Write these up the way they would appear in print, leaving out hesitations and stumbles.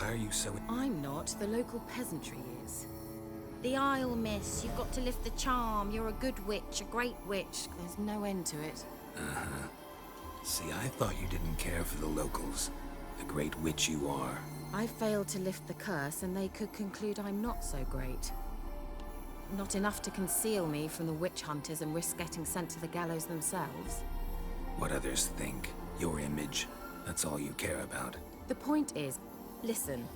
Why are you so... I'm not. The local peasantry is. The Isle, miss. You've got to lift the charm. You're a good witch, a great witch. There's no end to it. Uh-huh. See, I thought you didn't care for the locals. The great witch you are. I failed to lift the curse, and they could conclude I'm not so great. Not enough to conceal me from the witch hunters and risk getting sent to the gallows themselves. What others think, your image, that's all you care about. The point is, listen,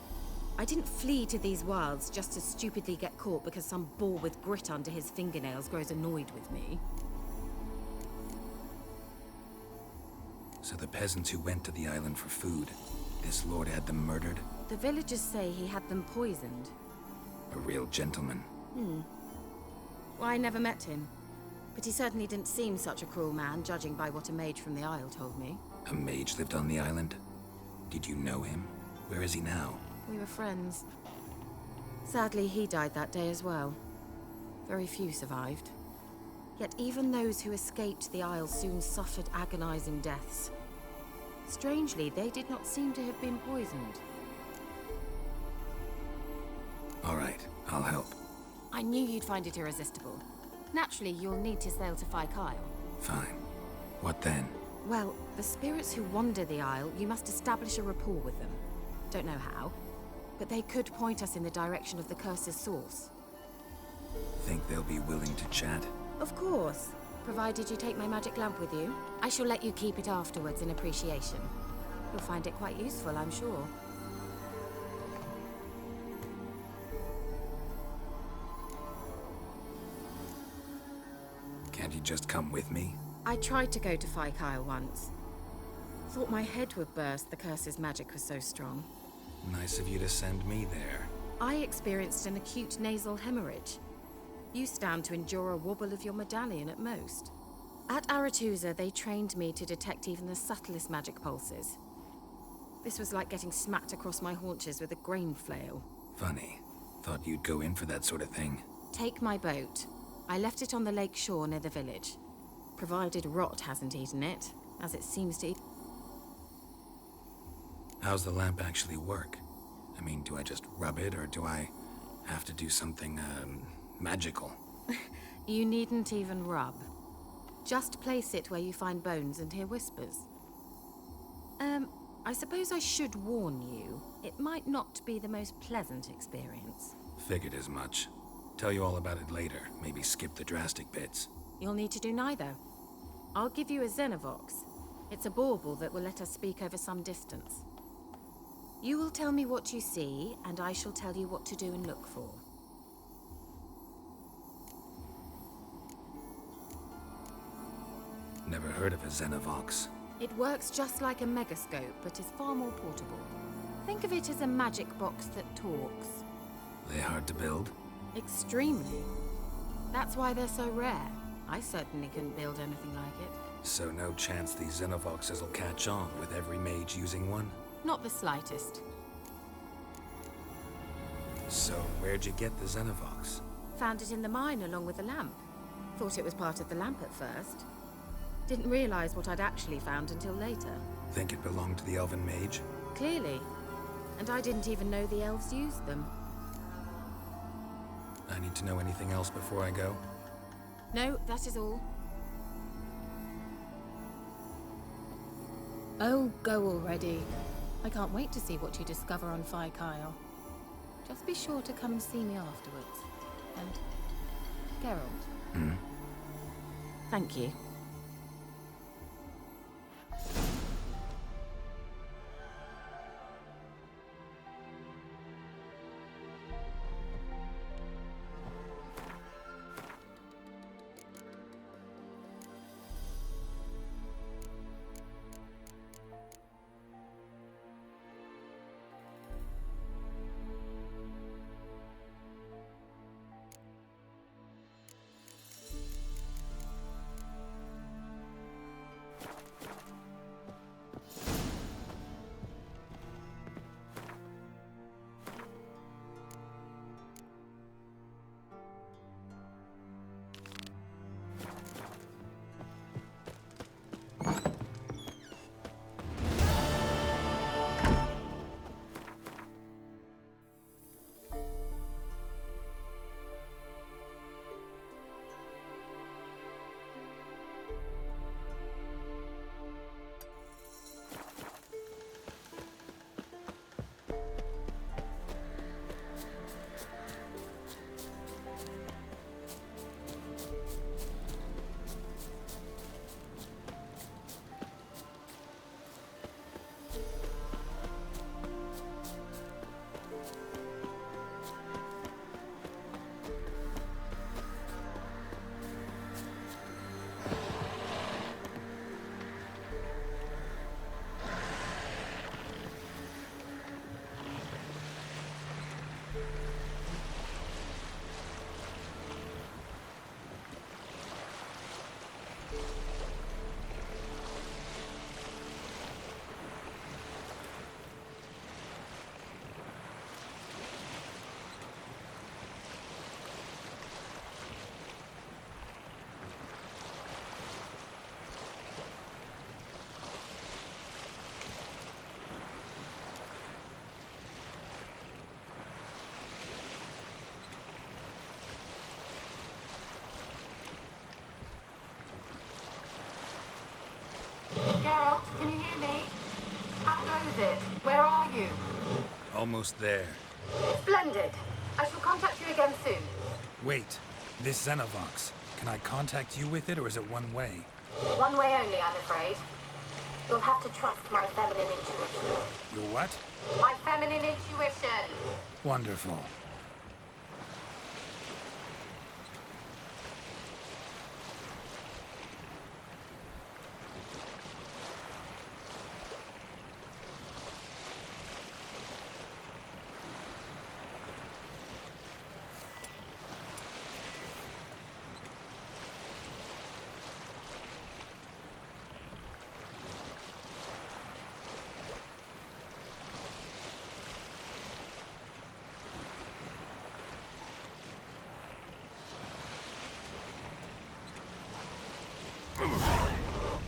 I didn't flee to these wilds just to stupidly get caught because some boar with grit under his fingernails grows annoyed with me. So the peasants who went to the island for food, this lord had them murdered? The villagers say he had them poisoned. A real gentleman. Well, I never met him. But he certainly didn't seem such a cruel man, judging by what a mage from the Isle told me. A mage lived on the island? Did you know him? Where is he now? We were friends. Sadly, he died that day as well. Very few survived. Yet even those who escaped the Isle soon suffered agonizing deaths. Strangely, they did not seem to have been poisoned. All right, I'll help. I knew you'd find it irresistible. Naturally, you'll need to sail to Kyle. Fine. What then? Well, the spirits who wander the Isle, you must establish a rapport with them. Don't know how, but they could point us in the direction of the curse's source. Think they'll be willing to chat? Of course, provided you take my magic lamp with you. I shall let you keep it afterwards in appreciation. You'll find it quite useful, I'm sure. Can't you just come with me? I tried to go to Kyle once. Thought my head would burst, the curse's magic was so strong. Nice of you to send me there. I experienced an acute nasal hemorrhage. You stand to endure a wobble of your medallion at most. At Aretusa, they trained me to detect even the subtlest magic pulses. This was like getting smacked across my haunches with a grain flail. Funny. Thought you'd go in for that sort of thing. Take my boat. I left it on the lake shore near the village. Provided rot hasn't eaten it, as it seems to. How's the lamp actually work? I mean, do I just rub it, or do I have to do something, magical? You needn't even rub. Just place it where you find bones and hear whispers. I suppose I should warn you. It might not be the most pleasant experience. Figured as much. Tell you all about it later. Maybe skip the drastic bits. You'll need to do neither. I'll give you a Xenovox. It's a bauble that will let us speak over some distance. You will tell me what you see, and I shall tell you what to do and look for. Never heard of a Xenovox. It works just like a megascope, but is far more portable. Think of it as a magic box that talks. They hard to build? Extremely. That's why they're so rare. I certainly couldn't build anything like it. So no chance these Xenovoxes will catch on with every mage using one? Not the slightest. So where'd you get the Xenovox? Found it in the mine along with the lamp. Thought it was part of the lamp at first. Didn't realize what I'd actually found until later. Think it belonged to the elven mage? Clearly. And I didn't even know the elves used them. I need to know anything else before I go? No, that is all. Oh, go already. I can't wait to see what you discover on Kyle. Just be sure to come and see me afterwards. And Geralt. Thank you. Where are you? Almost there. Splendid. I shall contact you again soon. Wait, this Xenovox. Can I contact you with it, or is it one way? One way only, I'm afraid. You'll have to trust my feminine intuition. Your what? My feminine intuition. Wonderful.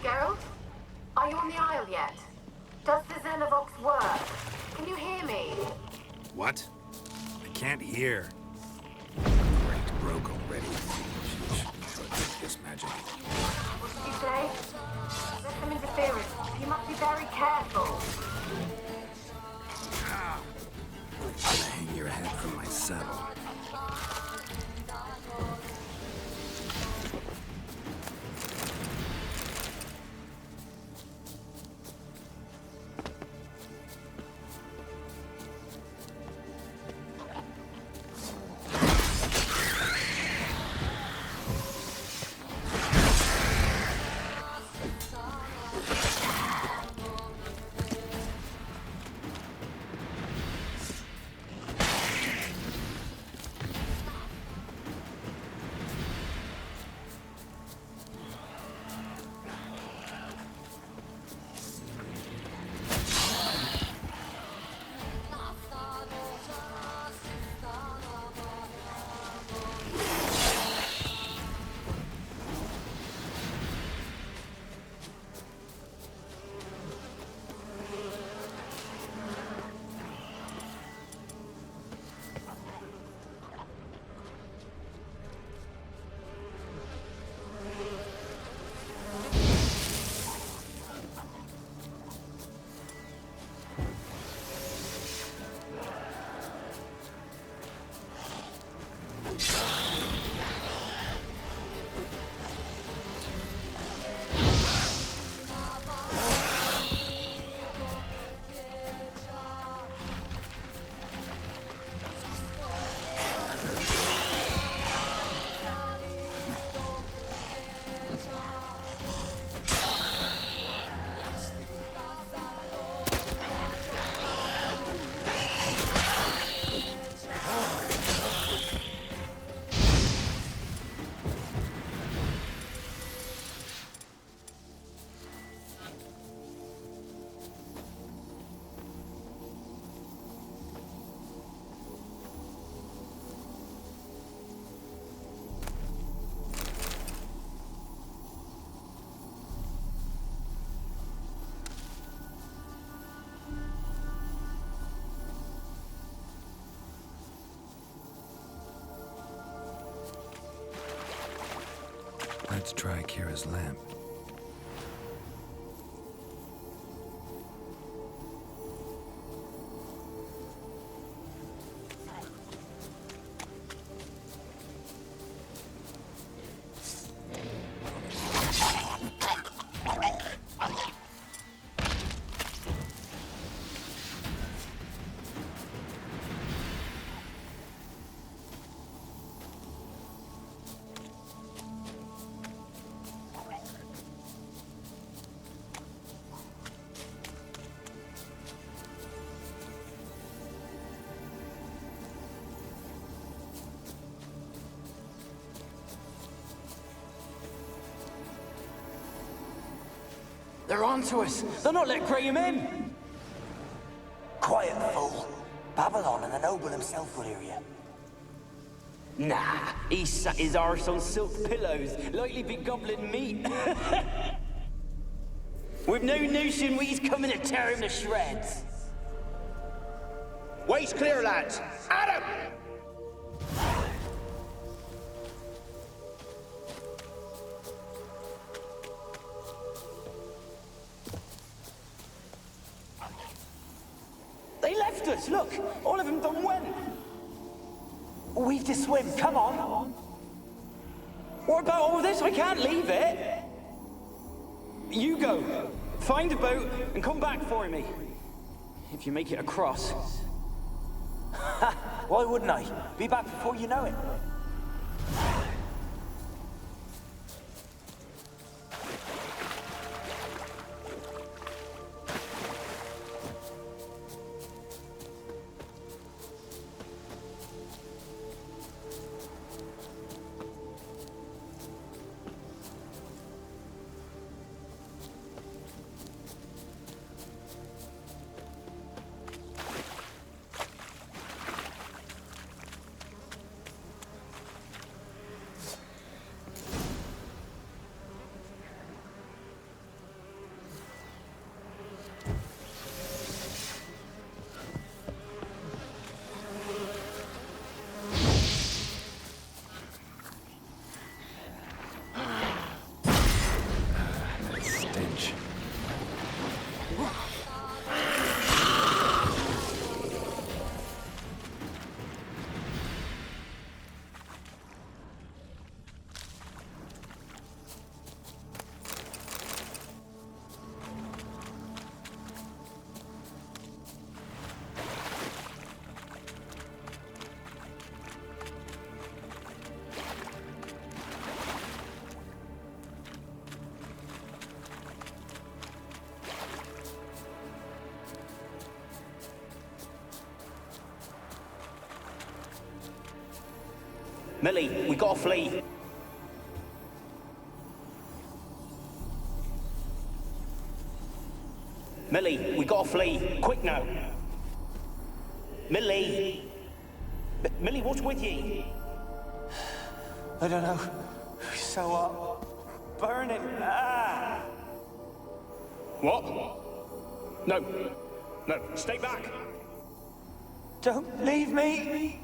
Geralt? Are you on the Isle yet? Does the Xenovox work? Can you hear me? What? I can't hear. Great, broke already. This magic. What did you say? There's some interference. You must be very careful. Hang your head from my saddle. Let's try Kira's lamp. They're onto us. They're not letting Graham in. Quiet, fool. Babylon and the noble himself will hear you. Nah, he sat his arse on silk pillows, likely be gobbling meat. With no notion we's coming to tear him to shreds. Way's clear, lads. Adam! left us. Look, all of them done went. We've to swim, come on. What about all this? I can't leave it. You go. Find a boat and come back for me. If you make it across. Why wouldn't I? Be back before you know it. Stench. Millie, we gotta flee. Millie, we gotta flee. Quick now. Millie. Millie, what's with you? I don't know. So hot. Burning. Ah! What? No. No, stay back. Don't leave me.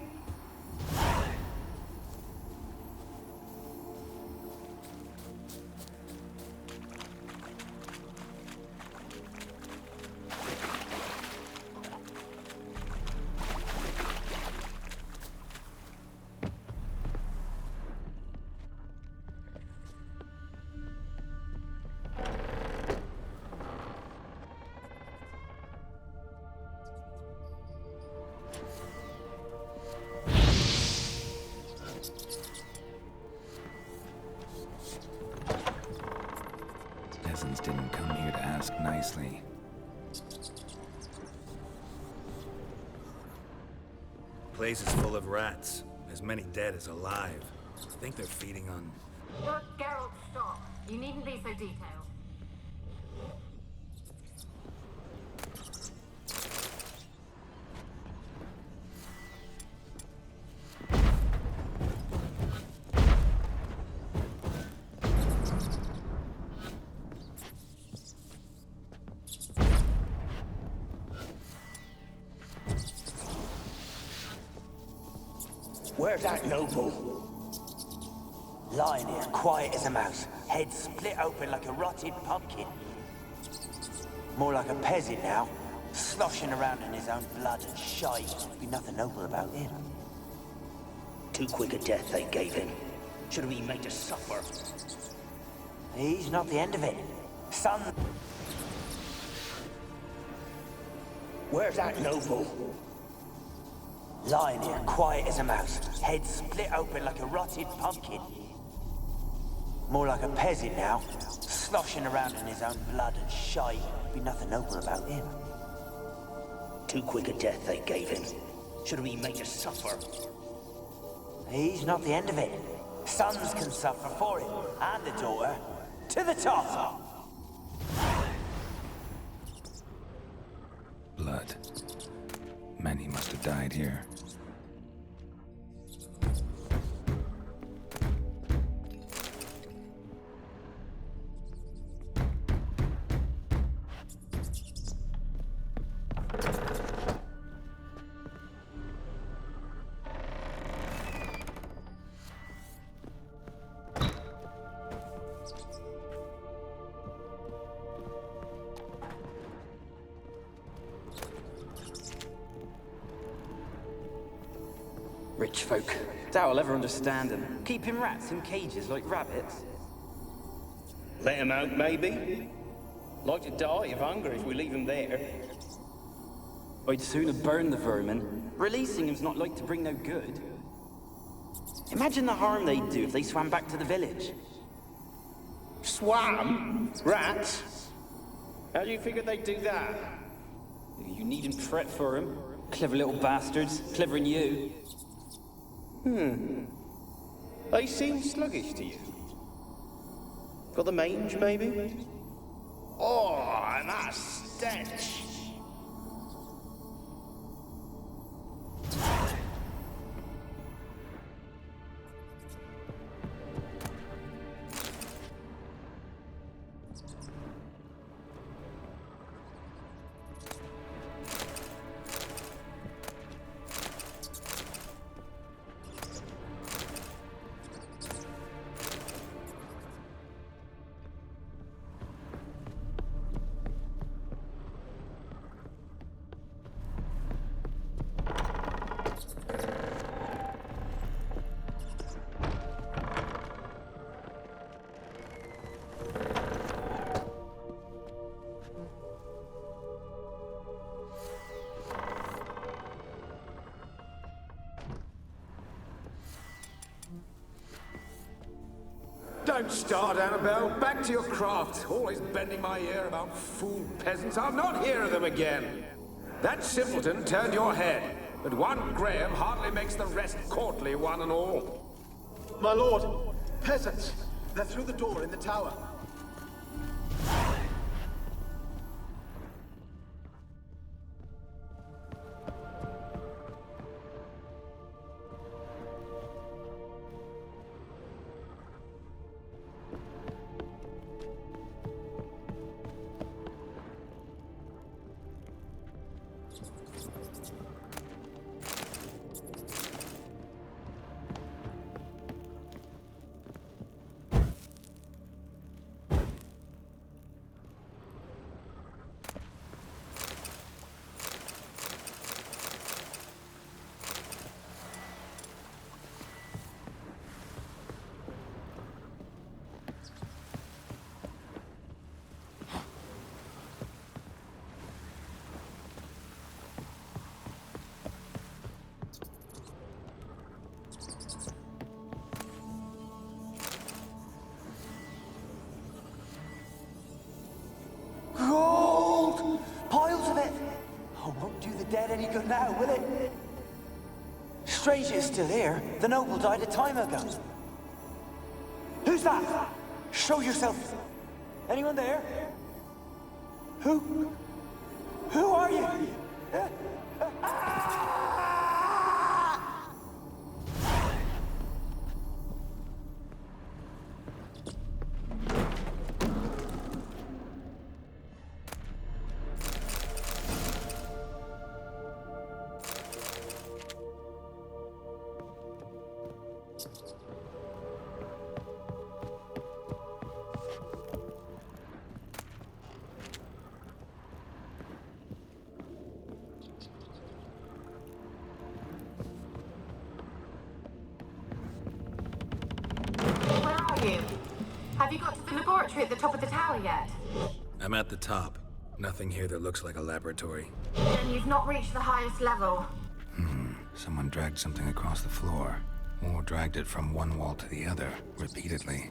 Peasants didn't come here to ask nicely. Place is full of rats. As many dead as alive. I think they're feeding on... Look, Geralt, stop. You needn't be so detailed. Where's that noble? Lying here, quiet as a mouse. Head split open like a rotted pumpkin. More like a peasant now. Sloshing around in his own blood and shite. Be nothing noble about him. Too quick a death they gave him. Should have been made to suffer. He's not the end of it. Son... Where's that noble? Lying here, quiet as a mouse. Head split open like a rotted pumpkin. More like a peasant now. Sloshing around in his own blood and shite. Be nothing noble about him. Too quick a death they gave him. Should have been made to suffer. He's not the end of it. Sons can suffer for him. And the daughter. To the top! blood. Many must have died here. Rich folk. Doubt I'll ever understand them. Keeping rats in cages like rabbits. Let him out, maybe? Like to die of hunger if we leave him there. I'd sooner burn the vermin. Releasing him's not like to bring no good. Imagine the harm they'd do if they swam back to the village. Swam? Rats? How do you figure they'd do that? You needn't fret for him. Clever little bastards. Clever than you. They seem sluggish to you. Got the mange, maybe? Oh, and that stench! Don't start, Annabelle. Back to your craft. Always bending my ear about fool peasants. I'll not hear of them again. That simpleton turned your head, but one Graham hardly makes the rest courtly, one and all. My lord, peasants. They're through the door in the tower. Gold! Piles of it! Oh, won't do the dead any good now, will it? Strange it's still here. The noble died a time ago. Who's that? Show yourself. Anyone there? Who? Who are you? Have you got to the laboratory at the top of the tower yet? I'm at the top. Nothing here that looks like a laboratory. Then you've not reached the highest level. Someone dragged something across the floor, or dragged it from one wall to the other, repeatedly.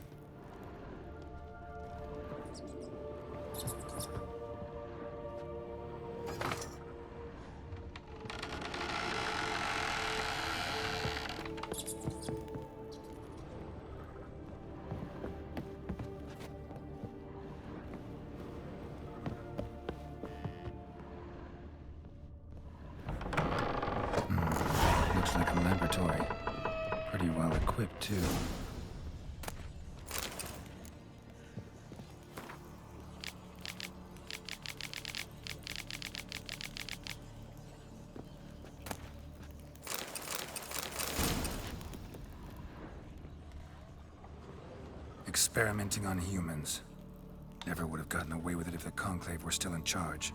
Looks like a laboratory. Pretty well equipped, too. Experimenting on humans. Never would have gotten away with it if the Conclave were still in charge.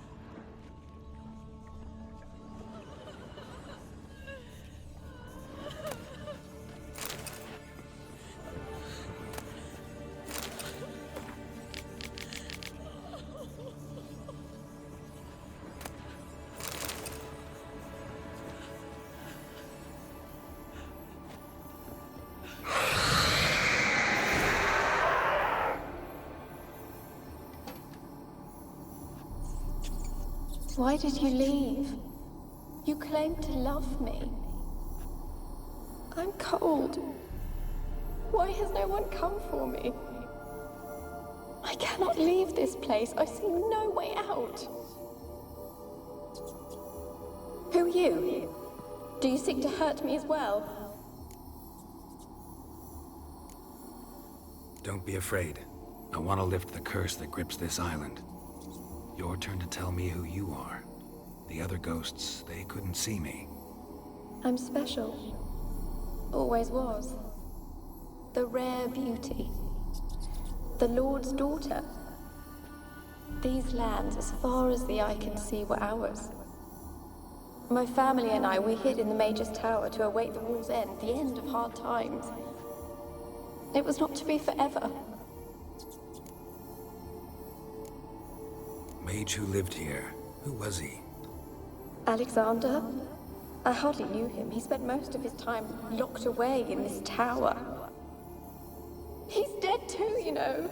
Why did you leave? You claimed to love me. I'm cold. Why has no one come for me? I cannot leave this place. I see no way out. Who are you? Do you seek to hurt me as well? Don't be afraid. I want to lift the curse that grips this island. Your turn to tell me who you are. The other ghosts, they couldn't see me. I'm special. Always was. The rare beauty. The Lord's daughter. These lands, as far as the eye can see, were ours. My family and I, we hid in the Mage's Tower to await the war's end, the end of hard times. It was not to be forever. Mage who lived here, who was he? Alexander? I hardly knew him. He spent most of his time locked away in this tower. He's dead too, you know.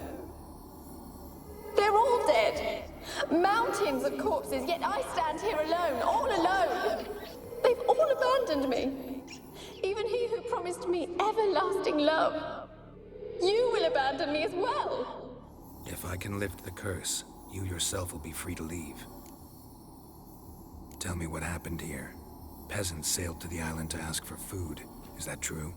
They're all dead. Mountains of corpses, yet I stand here alone, all alone. They've all abandoned me. Even he who promised me everlasting love. You will abandon me as well. If I can lift the curse, you yourself will be free to leave. Tell me what happened here. Peasants sailed to the island to ask for food. Is that true?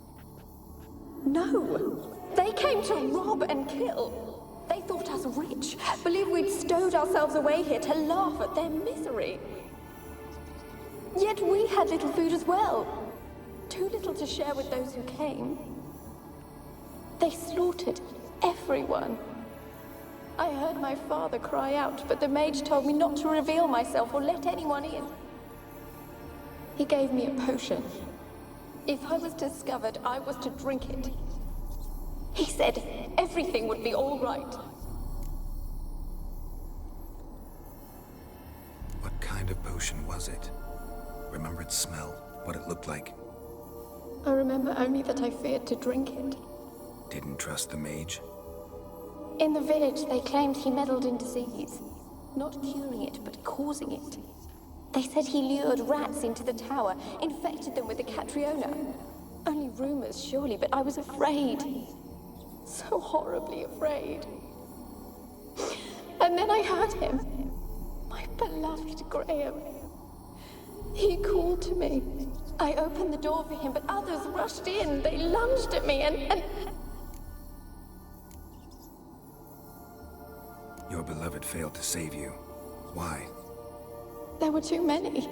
No. They came to rob and kill. They thought us rich, believed we'd stowed ourselves away here to laugh at their misery. Yet we had little food as well. Too little to share with those who came. They slaughtered everyone. I heard my father cry out, but the mage told me not to reveal myself or let anyone in. He gave me a potion. If I was discovered, I was to drink it. He said everything would be all right. What kind of potion was it? Remember its smell? What it looked like? I remember only that I feared to drink it. Didn't trust the mage? In the village, they claimed he meddled in disease. Not curing it, but causing it. They said he lured rats into the tower, infected them with the Catriona. Only rumors, surely, but I was afraid. So horribly afraid. And then I heard him. My beloved Graham. He called to me. I opened the door for him, but others rushed in. They lunged at me and... Your beloved failed to save you. Why? There were too many.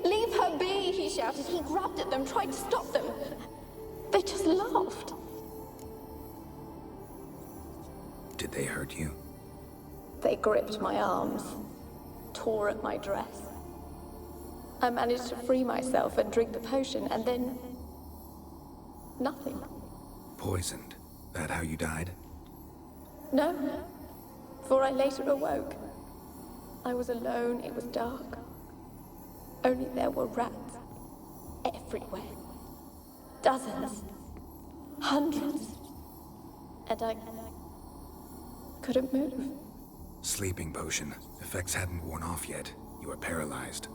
Leave her be, he shouted. He grabbed at them, tried to stop them. They just laughed. Did they hurt you? They gripped my arms, tore at my dress. I managed to free myself and drink the potion, and then... nothing. Poisoned? That how you died? No, for I later awoke. I was alone, it was dark. Only there were rats. Everywhere. Dozens. Hundreds. And I couldn't move. Sleeping potion. Effects hadn't worn off yet. You were paralyzed.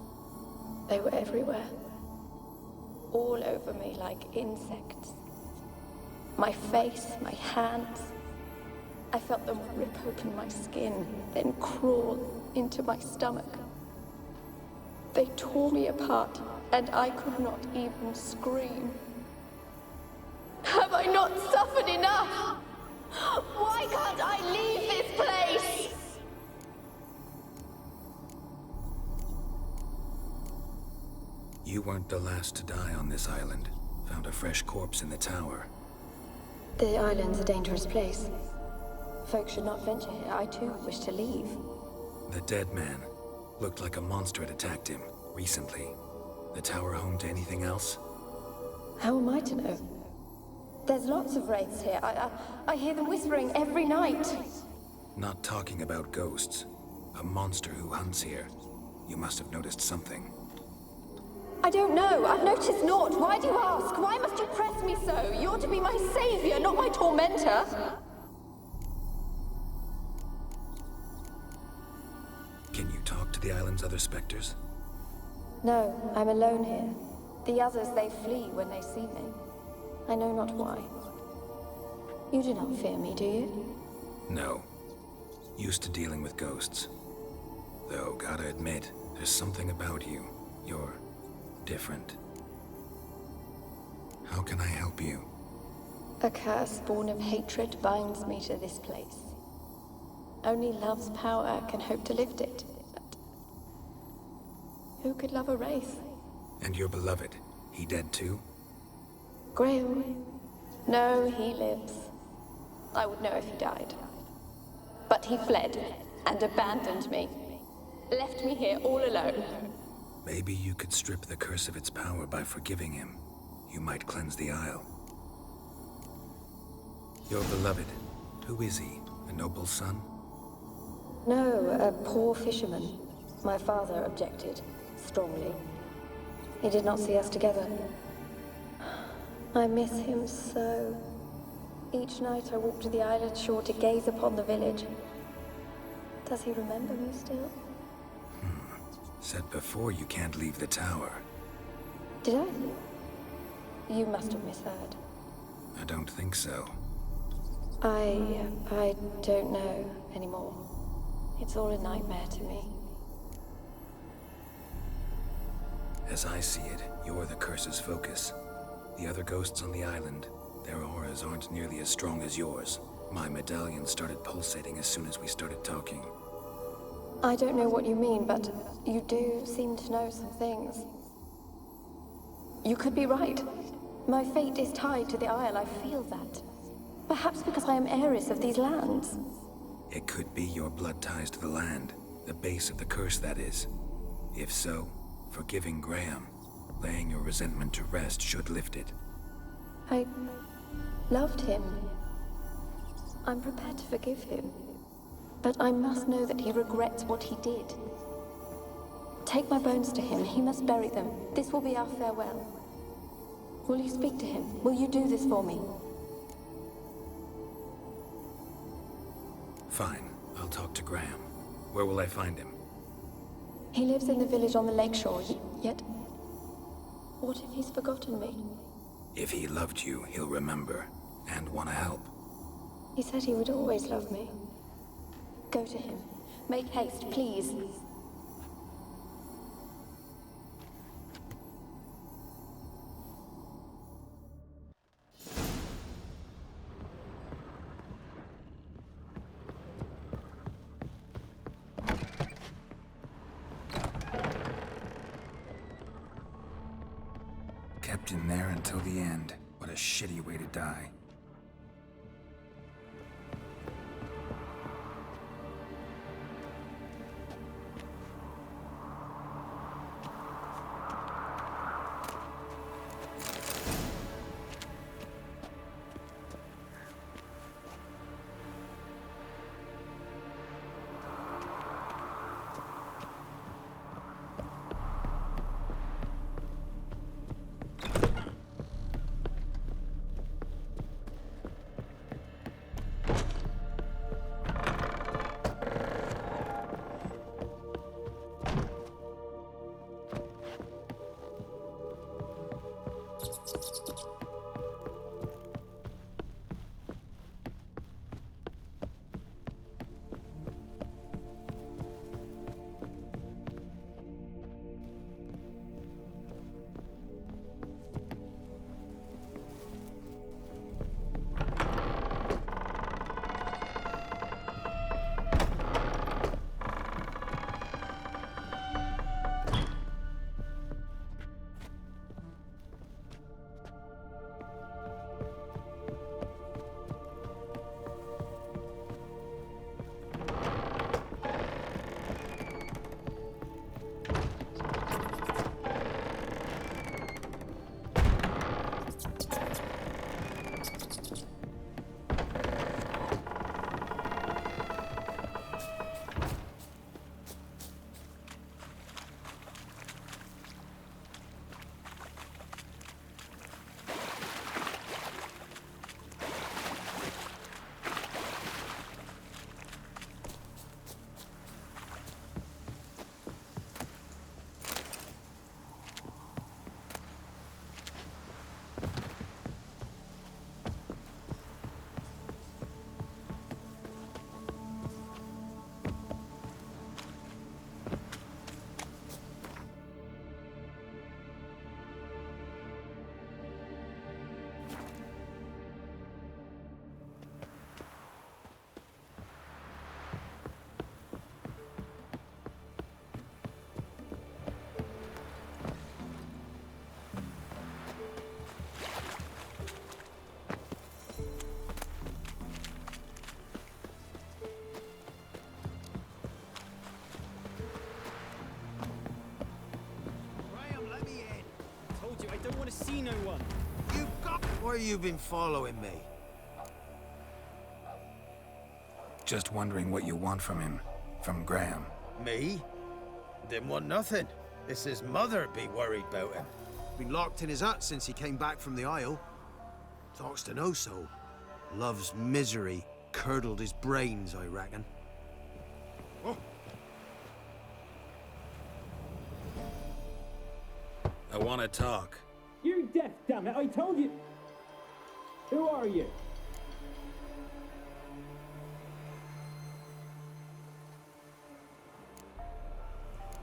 They were everywhere. All over me like insects. My face, my hands. I felt them rip open my skin, then crawl into my stomach. They tore me apart, and I could not even scream. Have I not suffered enough? Why can't I leave this place? You weren't the last to die on this island. Found a fresh corpse in the tower. The island's a dangerous place. Folk should not venture here. I too wish to leave. The dead man. Looked like a monster had attacked him, recently. The tower home to anything else? How am I to know? There's lots of wraiths here. I hear them whispering every night. Not talking about ghosts. A monster who hunts here. You must have noticed something. I don't know. I've noticed naught. Why do you ask? Why must you press me so? You're to be my savior, not my tormentor. Can you talk to the island summons other specters? No, I'm alone here. The others, they flee when they see me. I know not why. You do not fear me, do you? No. Used to dealing with ghosts. Though, gotta admit, there's something about you. You're different. How can I help you? A curse born of hatred binds me to this place. Only love's power can hope to lift it. But who could love a wraith? And your beloved, he dead too? Graham? No, he lives. I would know if he died. But he fled and abandoned me. Left me here all alone. Maybe you could strip the curse of its power by forgiving him. You might cleanse the Isle. Your beloved, who is he? A noble son? No, a poor fisherman. My father objected, strongly. He did not see us together. I miss him so. Each night I walk to the island shore to gaze upon the village. Does he remember me still? Said before you can't leave the tower. Did I? You must have misheard. I don't think so. I don't know anymore. It's all a nightmare to me. As I see it, you're the curse's focus. The other ghosts on the island, their auras aren't nearly as strong as yours. My medallion started pulsating as soon as we started talking. I don't know what you mean, but you do seem to know some things. You could be right. My fate is tied to the Isle, I feel that. Perhaps because I am heiress of these lands. It could be your blood ties to the land, the base of the curse, that is. If so, forgiving Graham, laying your resentment to rest should lift it. I loved him. I'm prepared to forgive him. But I must know that he regrets what he did. Take my bones to him. He must bury them. This will be our farewell. Will you speak to him? Will you do this for me? Fine. I'll talk to Graham. Where will I find him? He lives in the village on the lakeshore, yet... What if he's forgotten me? If he loved you, he'll remember, and want to help. He said he would always love me. Go to him. Make haste, please. Kept in there until the end. What a shitty way to die. see no one. You've got... Where you been following me? Just wondering what you want from him. From Graham. Me? Didn't want nothing. It's his mother be worried about him. Been locked in his hut since he came back from the Isle. Talks to no soul. Love's misery curdled his brains, I reckon. Oh. I want to talk. You're deaf, damn it! I told you. Who are you?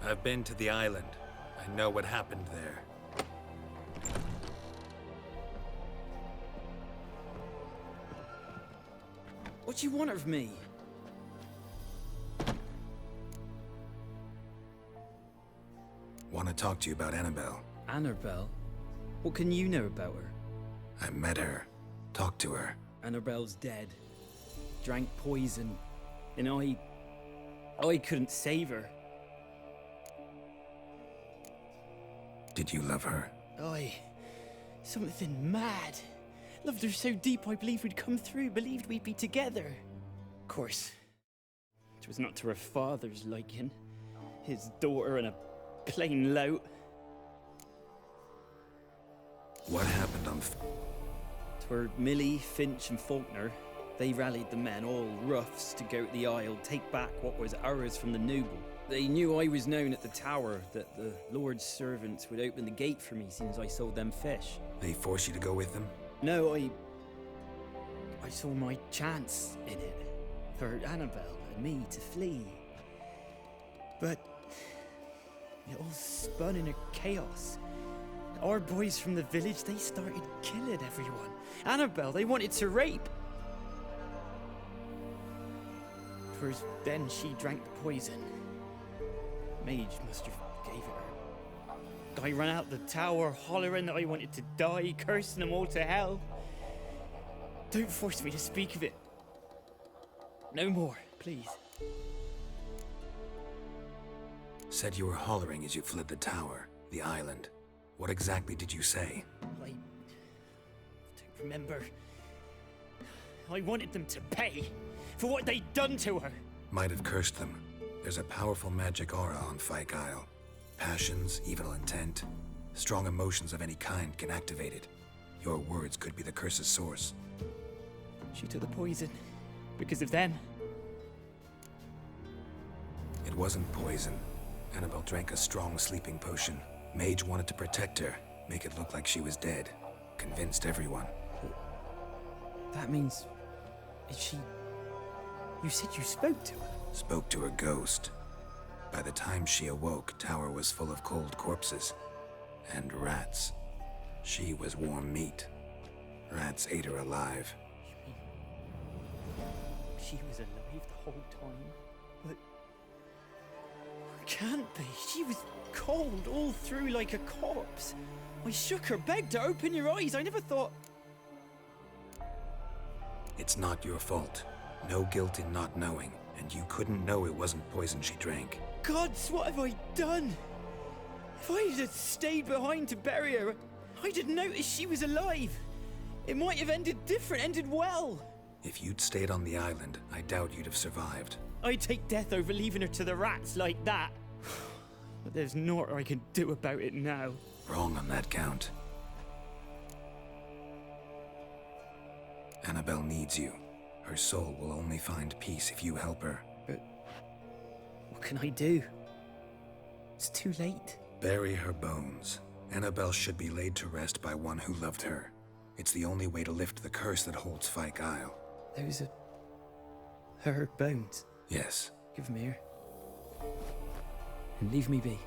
I've been to the island. I know what happened there. What do you want of me? Want to talk to you about Annabelle. Annabelle? What can you know about her? I met her. Talked to her. Annabelle's dead. Drank poison. And I couldn't save her. Did you love her? Something mad. Loved her so deep I believed we'd come through, believed we'd be together. Of course, it was not to her father's liking. His daughter and a plain lout. What happened on... Twere Millie, Finch and Faulkner. They rallied the men, all roughs, to go to the Isle, take back what was ours from the noble. They knew I was known at the tower, that the Lord's servants would open the gate for me since I sold them fish. They forced you to go with them? No, I saw my chance in it, for Annabelle and me to flee. But it all spun in a chaos. Our boys from the village, they started killing everyone. Annabelle, they wanted to rape. 'Twas then she drank the poison. Mage must have gave it her. I ran out the tower, hollering that I wanted to die, cursing them all to hell. Don't force me to speak of it. No more, please. Said you were hollering as you fled the tower, the island. What exactly did you say? I don't remember. I wanted them to pay for what they'd done to her. Might have cursed them. There's a powerful magic aura on Fyke Isle. Passions, evil intent, strong emotions of any kind can activate it. Your words could be the curse's source. She took the poison because of them. It wasn't poison. Annabelle drank a strong sleeping potion. Mage wanted to protect her, make it look like she was dead. Convinced everyone. That means... is she... You said you spoke to her? Spoke to her ghost. By the time she awoke, Tower was full of cold corpses. And rats. She was warm meat. Rats ate her alive. You mean... she was alive the whole time? But... can't be. She was cold all through like a corpse. I shook her, begged her, open your eyes. I never thought... It's not your fault. No guilt in not knowing. And you couldn't know it wasn't poison she drank. Gods, what have I done? If I had stayed behind to bury her, I'd have noticed she was alive. It might have ended different, ended well. If you'd stayed on the island, I doubt you'd have survived. I'd take death over leaving her to the rats like that. But there's naught I can do about it now. Wrong on that count. Annabelle needs you. Her soul will only find peace if you help her. But what can I do? It's too late. Bury her bones. Annabelle should be laid to rest by one who loved her. It's the only way to lift the curse that holds Fyke Isle. Those are... her bones? Yes. Give them here. And leave me be.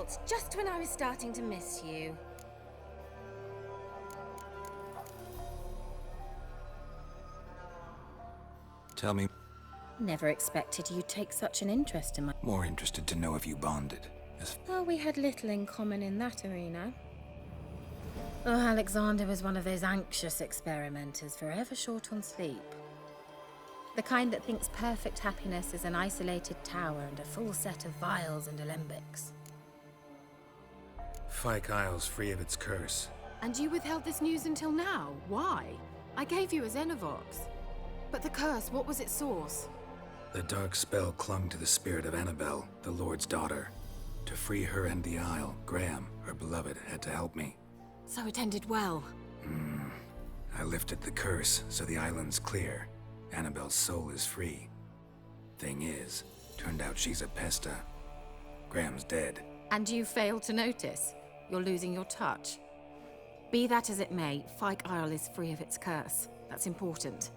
Geralt, just when I was starting to miss you. Tell me. Never expected you'd take such an interest in my... More interested to know if you bonded. Well, we had little in common in that arena. Oh, Alexander was one of those anxious experimenters, forever short on sleep. The kind that thinks perfect happiness is an isolated tower and a full set of vials and alembics. Fyke Isle's free of its curse. And you withheld this news until now? Why? I gave you a Xenovox. But the curse, what was its source? The dark spell clung to the spirit of Annabelle, the Lord's daughter. To free her and the Isle, Graham, her beloved, had to help me. So it ended well. I lifted the curse, so the island's clear. Annabelle's soul is free. Thing is, turned out she's a pesta. Graham's dead. And you failed to notice? You're losing your touch. Be that as it may, Fyke Isle is free of its curse. That's important.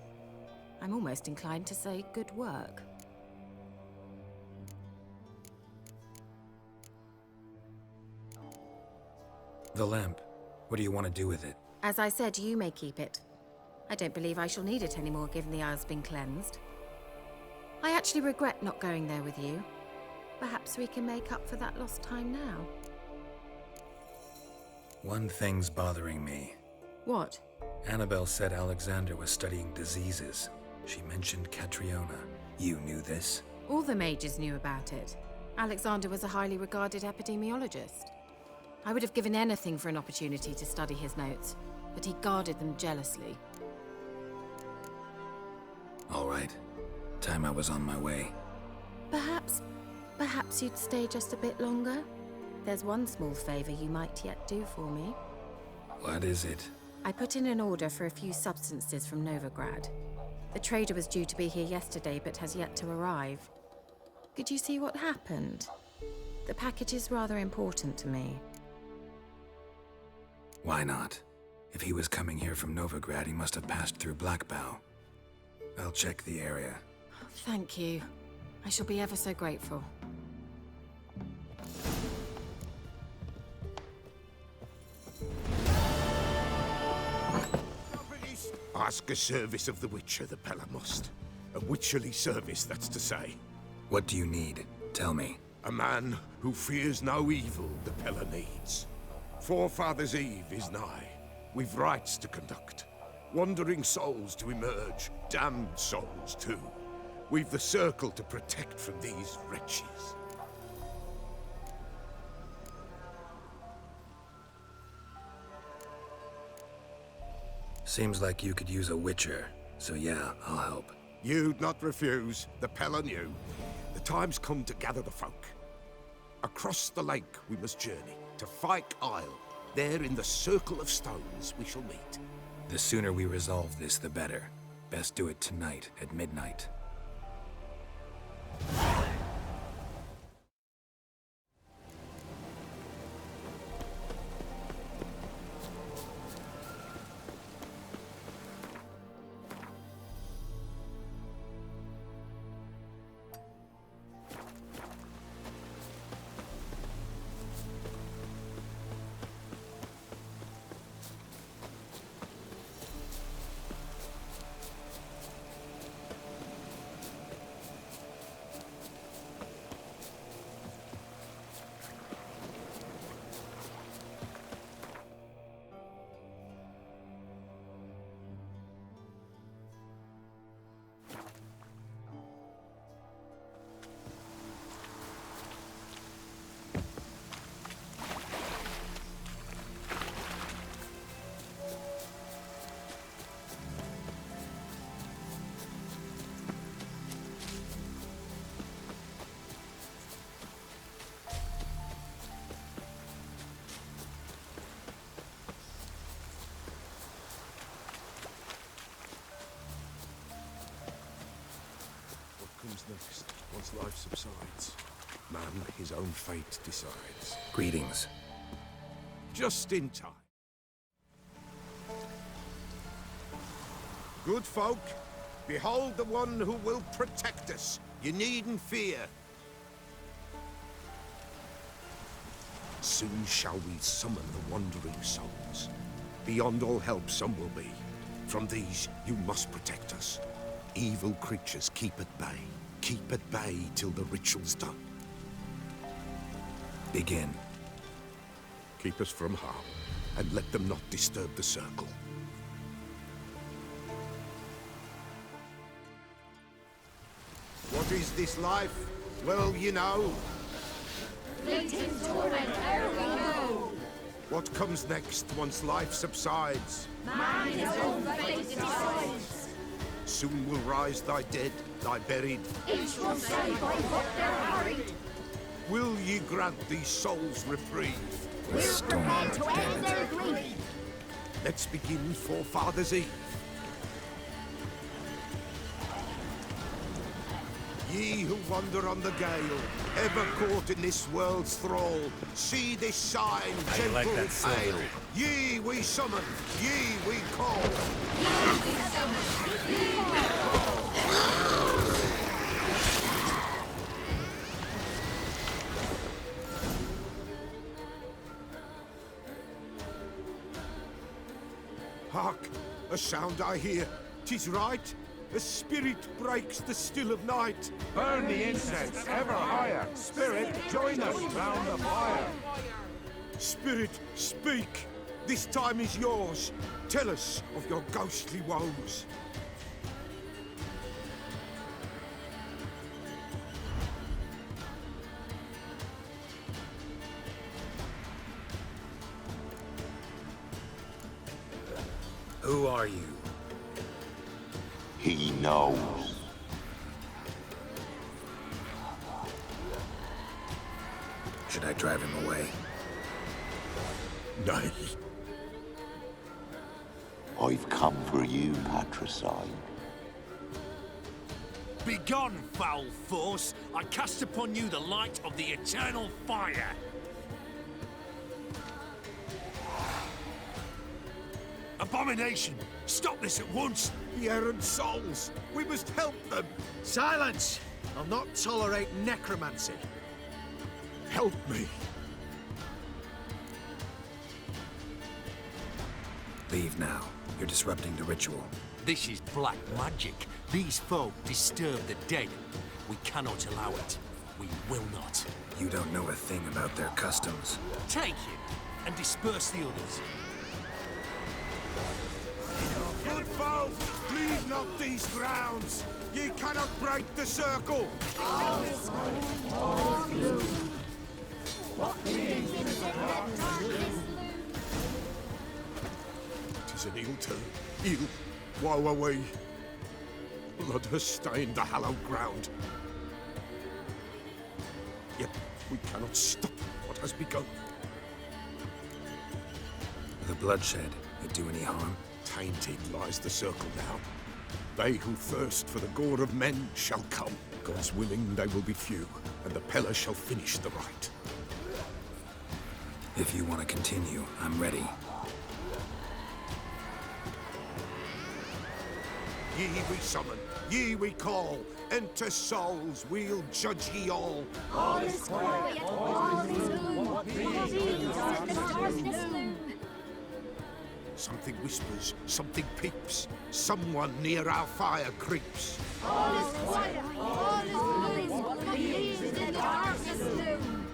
I'm almost inclined to say good work. The lamp. What do you want to do with it? As I said, you may keep it. I don't believe I shall need it anymore, given the Isle's been cleansed. I actually regret not going there with you. Perhaps we can make up for that lost time now. One thing's bothering me. What? Annabelle said Alexander was studying diseases. She mentioned Catriona. You knew this? All the mages knew about it. Alexander was a highly regarded epidemiologist. I would have given anything for an opportunity to study his notes, but he guarded them jealously. All right. Time I was on my way. Perhaps you'd stay just a bit longer? There's one small favor you might yet do for me. What is it? I put in an order for a few substances from Novigrad. The trader was due to be here yesterday, but has yet to arrive. Could you see what happened? The package is rather important to me. Why not? If he was coming here from Novigrad, he must have passed through Blackbow. I'll check the area. Thank you. I shall be ever so grateful. Ask a service of the Witcher, the Pella must. A witcherly service, that's to say. What do you need? Tell me. A man who fears no evil the Pella needs. Forfhaders' Eve is nigh. We've rites to conduct. Wandering souls to emerge, damned souls too. We've the circle to protect from these wretches. Seems like you could use a witcher, so yeah, I'll help. You'd not refuse, the Pella knew. The time's come to gather the folk. Across the lake we must journey, to Fyke Isle. There in the circle of stones we shall meet. The sooner we resolve this, the better. Best do it tonight, at midnight. Comes next, once life subsides. Man, his own fate decides. Greetings. Just in time. Good folk, behold the one who will protect us. You needn't fear. Soon shall we summon the wandering souls. Beyond all help some will be. From these you must protect us. Evil creatures keep at bay. Keep at bay till the ritual's done. Begin. Keep us from harm, and let them not disturb the circle. What is this life? Well, you know. Fleeting torment, ere we know. What comes next once life subsides? Man his own fate decides. Soon will rise thy dead, thy buried. Each will say by what they're harried. Will ye grant these souls reprieve? We're prepared to end their grief. Let's begin Forfhaders' Eve. Ye who wander on the gale, ever caught in this world's thrall, see this sign, gentle like that hail. Ye we summon, ye we call. Hark! A sound I hear. 'Tis right. A spirit breaks the still of night. Burn the incense ever higher. Spirit, join us round the fire. Spirit, speak. This time is yours. Tell us of your ghostly woes. Who are you? He knows. Should I drive him away? Nay. I've come for you, patricide. Begone, foul force! I cast upon you the light of the eternal fire! Abomination! Stop this at once! The errant souls! We must help them! Silence! I'll not tolerate necromancy. Help me! Leave now. You're disrupting the ritual. This is black magic. These folk disturb the dead. We cannot allow it. We will not. You don't know a thing about their customs. Take him and disperse the others. Good folk, leave not these grounds. Ye cannot break the circle. Tis an ill turn. Ill. Woe away. Blood has stained the hallowed ground. Yet we cannot stop what has begun. The bloodshed, it do any harm? Tainted lies the circle now. They who thirst for the gore of men shall come. God's willing, they will be few, and the Peller shall finish the rite. If you want to continue, I'm ready. Ye we summon, ye we call. Enter souls, we'll judge ye all. All is quiet, all is gloom. What means in the darkness loom? Something whispers, something peeps. Someone near our fire creeps. All is quiet, all is gloom. What means in the darkness loom?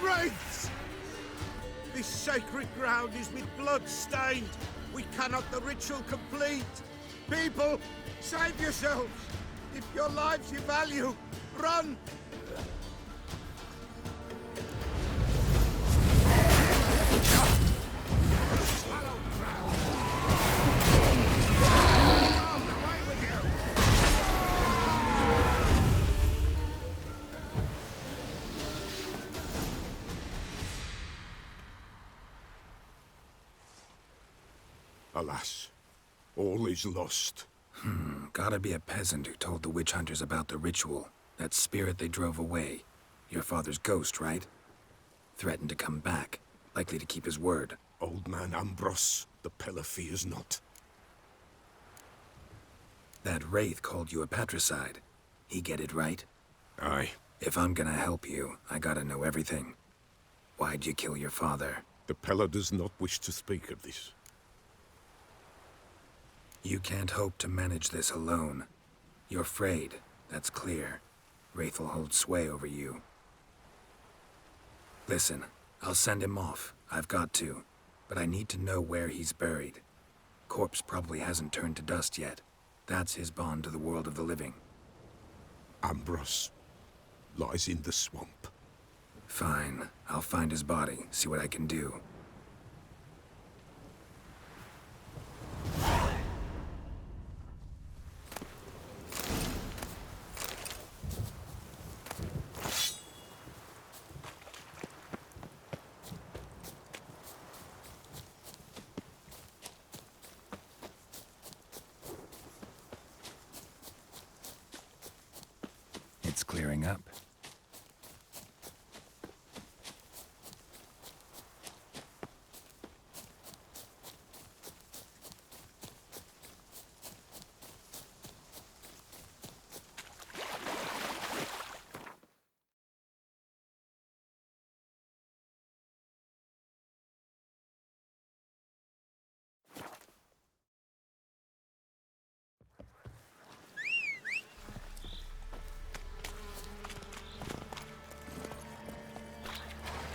Wraiths! This sacred ground is with blood stained. We cannot the ritual complete. People, save yourselves. If your lives you value, run! Alas, all is lost. Gotta be a peasant who told the witch hunters about the ritual. That spirit they drove away. Your father's ghost, right? Threatened to come back. Likely to keep his word. Old man Ambros, the Peller fears not. That wraith called you a patricide. He get it right? Aye, If I'm gonna help you, I gotta know everything. Why'd you kill your father? The Pella does not wish to speak of this. You can't hope to manage this alone. You're afraid, that's clear. Wraith will hold sway over you. Listen, I'll send him off. I've got to. But I need to know where he's buried. Corpse probably hasn't turned to dust yet. That's his bond to the world of the living. Ambrose lies in the swamp. Fine. I'll find his body, see what I can do. It's clearing up.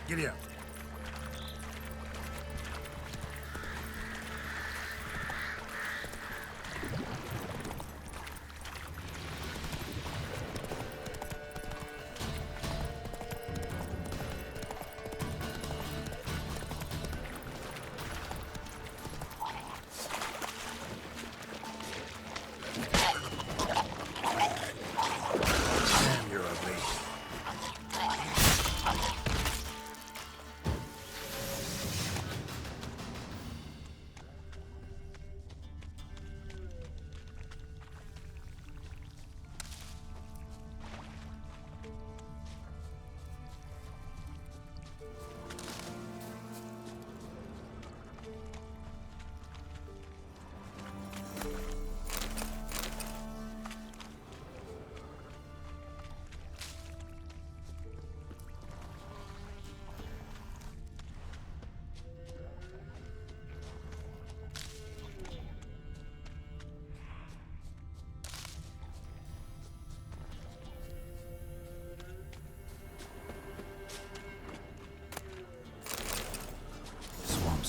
Giddy up. Damn, you're ugly.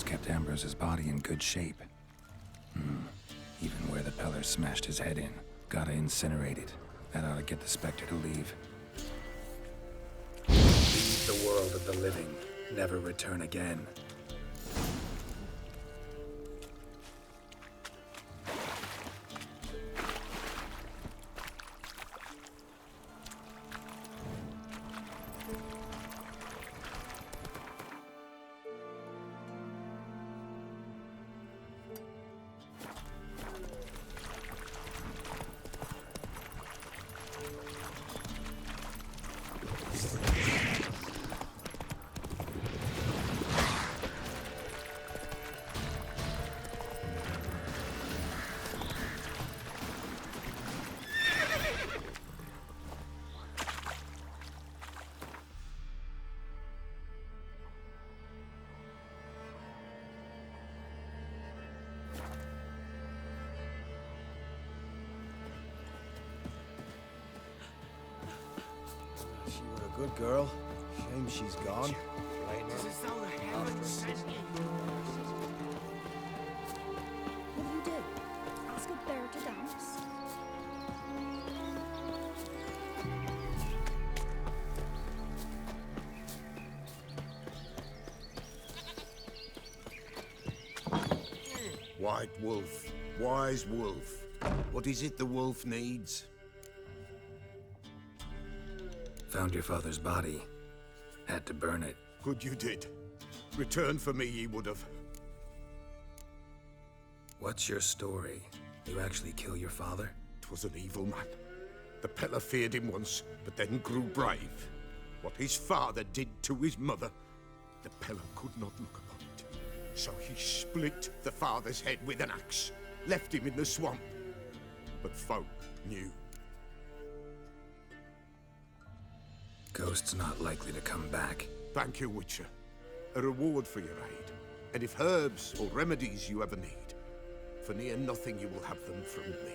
Kept Ambrose's body in good shape. Even where the Peller smashed his head in. Gotta incinerate it. That ought to get the Spectre to leave. Leave the world of the living. Never return again. She were a good girl. Shame she's gone. What do you do? Ask a bear to dance? White wolf, wise wolf. What is it the wolf needs? Found your father's body. Had to burn it. Good you did. Return for me ye would have. What's your story? You actually kill your father? 'Twas an evil man. The Peller feared him once, but then grew brave. What his father did to his mother, the Peller could not look upon it. So he split the father's head with an axe, left him in the swamp. But folk knew. ghosts not likely to come back. Thank you, Witcher. A reward for your aid. And if herbs or remedies you ever need, for near nothing you will have them from me.